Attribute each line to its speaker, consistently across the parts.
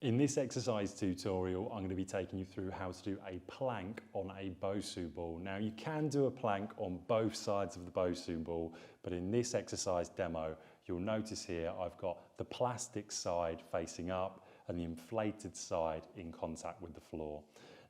Speaker 1: In this exercise tutorial, I'm going to be taking you through how to do a plank on a Bosu ball. Now you can do a plank on both sides of the Bosu ball, but in this exercise demo, you'll notice here I've got the plastic side facing up and the inflated side in contact with the floor.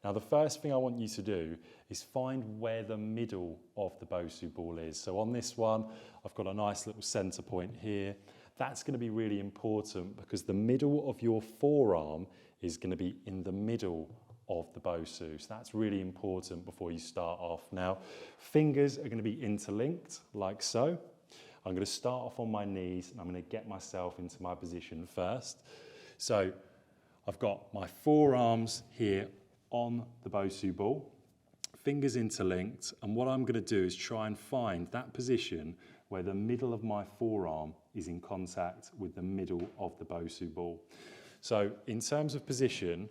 Speaker 1: Now the first thing I want you to do is find where the middle of the Bosu ball is. So on this one, I've got a nice little center point here. That's going to be really important because the middle of your forearm is going to be in the middle of the Bosu. So that's really important before you start off. Now, fingers are going to be interlinked like so. I'm going to start off on my knees and I'm going to get myself into my position first. So I've got my forearms here on the Bosu ball, fingers interlinked, and what I'm going to do is try and find that position where the middle of my forearm is in contact with the middle of the Bosu ball. So in terms of position,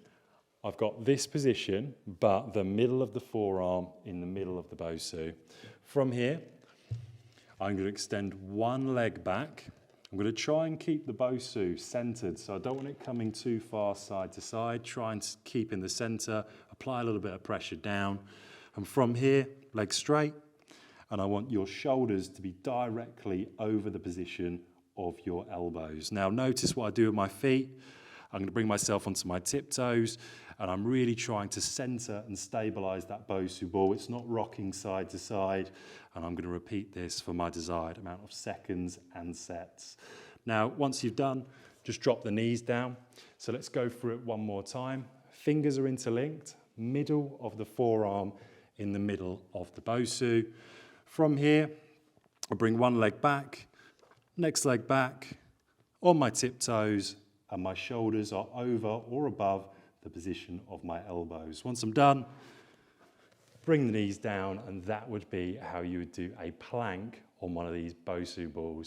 Speaker 1: I've got this position, but the middle of the forearm in the middle of the Bosu. From here, I'm going to extend one leg back. I'm going to try and keep the Bosu centered, so I don't want it coming too far side to side. Try and keep in the center, apply a little bit of pressure down. And from here, leg straight, and I want your shoulders to be directly over the position of your elbows. Now notice what I do with my feet. I'm going to bring myself onto my tiptoes, and I'm really trying to center and stabilize that Bosu ball. It's not rocking side to side, and I'm going to repeat this for my desired amount of seconds and sets. Now, once you've done, just drop the knees down. So let's go through it one more time. Fingers are interlinked, middle of the forearm in the middle of the Bosu. From here, I bring one leg back, next leg back, on my tiptoes, and my shoulders are over or above the position of my elbows. Once I'm done, bring the knees down, and that would be how you would do a plank on one of these Bosu balls.